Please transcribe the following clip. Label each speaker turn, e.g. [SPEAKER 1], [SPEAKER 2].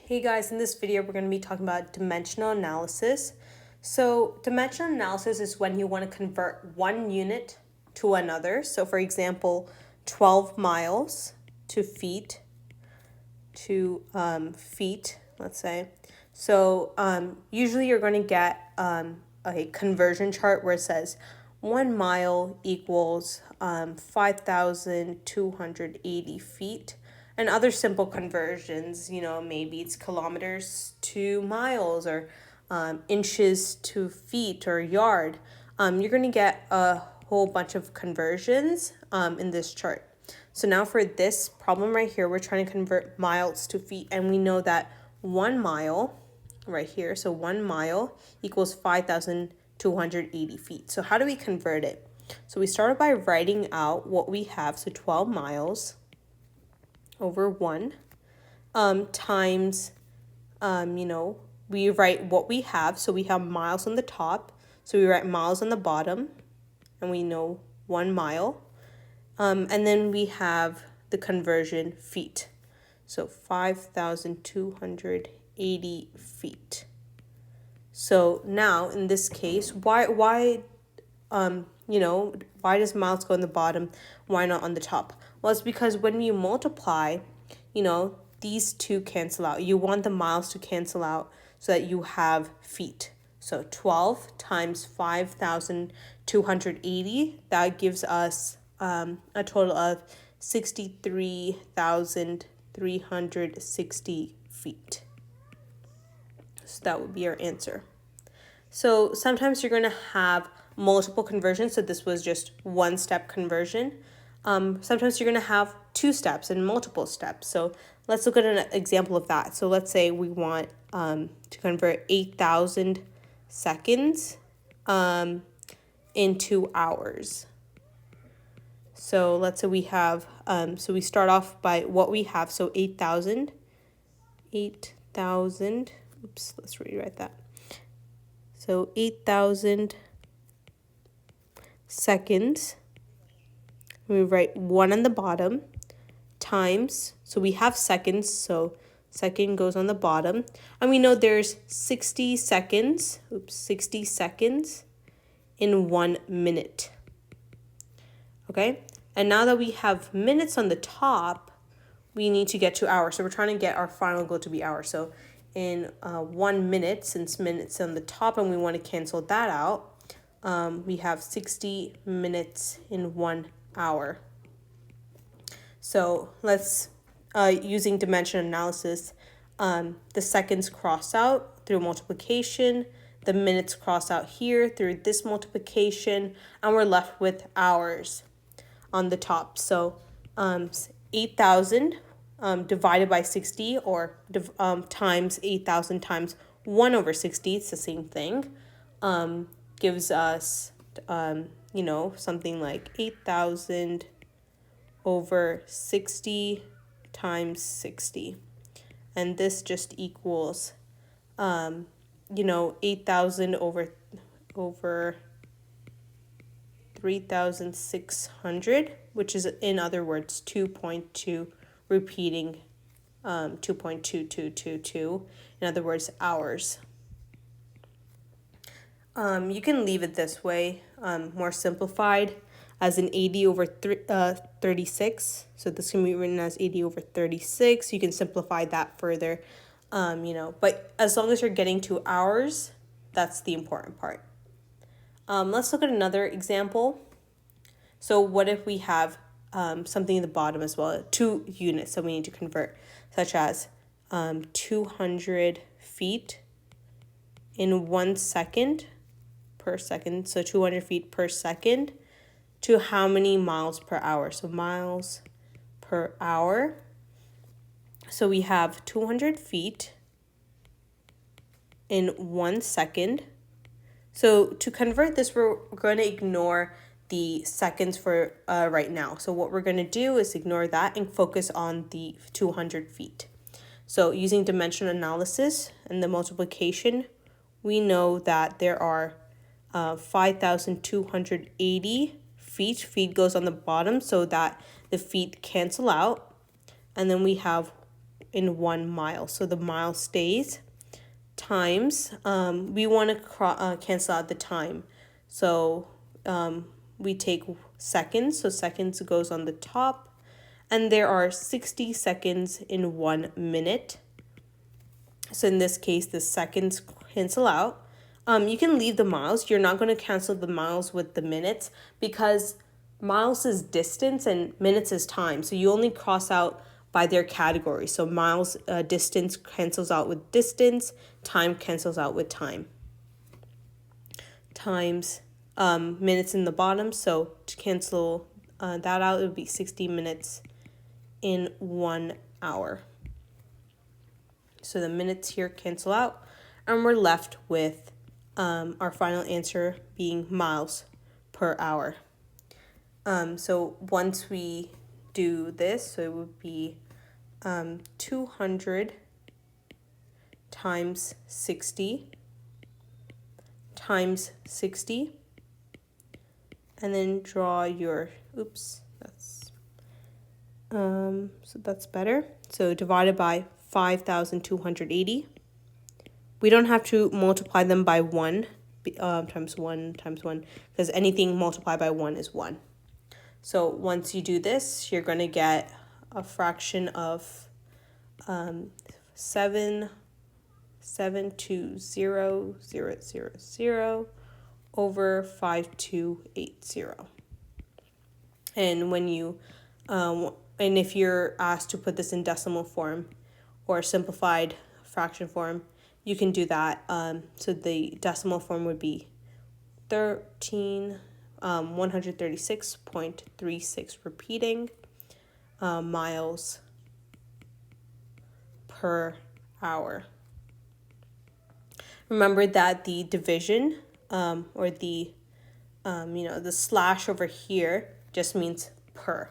[SPEAKER 1] Hey guys, in this video we're going to be talking about dimensional analysis. So dimensional analysis is when you want to convert one unit to another. So for example, 12 miles to feet let's say. So usually you're going to get a conversion chart where it says 1 mile equals 5,280 feet. And other simple conversions, maybe it's kilometers to miles or inches to feet or yard. You're going to get a whole bunch of conversions in this chart. So now for this problem right here, we're trying to convert miles to feet. And we know that 1 mile right here, so 1 mile equals 5,280 feet. So how do we convert it? So we started by writing out what we have, so 12 miles over 1 times, we write what we have. So we have miles on the top. So we write miles on the bottom, and we know 1 mile. And then we have the conversion feet. So 5,280 feet. So now in this case, why does miles go on the bottom? Why not on the top? Well, it's because when you multiply, these two cancel out. You want the miles to cancel out so that you have feet. So 12 times 5,280, that gives us a total of 63,360 feet. So that would be our answer. So sometimes you're going to have multiple conversions. So this was just one step conversion. Sometimes you're going to have 2 steps and multiple steps. So let's look at an example of that. So let's say we want to convert 8,000 seconds into hours. So let's say we have, so we start off by what we have. So 8,000, let's rewrite that. So 8,000 seconds. We write 1 on the bottom times, so we have seconds, so second goes on the bottom. And we know there's 60 seconds in 1 minute. Okay, and now that we have minutes on the top, we need to get to hours. So we're trying to get our final goal to be hours. So in 1 minute, since minutes on the top and we want to cancel that out, we have 60 minutes in 1 hour. So let's, using dimension analysis, the seconds cross out through multiplication, the minutes cross out here through this multiplication, and we're left with hours on the top. So 8,000 divided by 60, or times 8,000 times 1 over 60, it's the same thing, gives us, something like 8,000 over 60 times 60. And this just equals, 8,000 over 3,600, which is, in other words, 2.2, repeating 2.2222, in other words, hours. You can leave it this way, more simplified, as an 80 over 36. So this can be written as 80 over 36. You can simplify that further, but as long as you're getting to hours, that's the important part. Let's look at another example. So what if we have something at the bottom as well, 2 units that we need to convert, such as 200 feet in 1 second per second. So 200 feet per second to how many miles per hour? So miles per hour. So we have 200 feet in 1 second. So to convert this, we're going to ignore the seconds for right now. So what we're going to do is ignore that and focus on the 200 feet. So using dimensional analysis and the multiplication, we know that there are 5,280 feet. Feet goes on the bottom so that the feet cancel out. And then we have in 1 mile. So the mile stays times, we want to cancel out the time. So we take seconds. So seconds goes on the top. And there are 60 seconds in 1 minute. So in this case, the seconds cancel out. You can leave the miles. You're not going to cancel the miles with the minutes because miles is distance and minutes is time. So you only cross out by their category. So miles, distance cancels out with distance. Time cancels out with time. Times minutes in the bottom. So to cancel that out, it would be 60 minutes in 1 hour. So the minutes here cancel out, and we're left with our final answer being miles per hour. So once we do this, so it would be 200 times 60 times 60, and then draw your, so that's better. So divided by 5,280. We don't have to multiply them by 1, times 1 times 1, because anything multiplied by 1 is 1. So once you do this, you're going to get a fraction of 7,720,000 over 5,280. And when you and if you're asked to put this in decimal form or simplified fraction form, you can do that. So the decimal form would be 136.36, repeating, miles per hour. Remember that the division or the the slash over here just means per.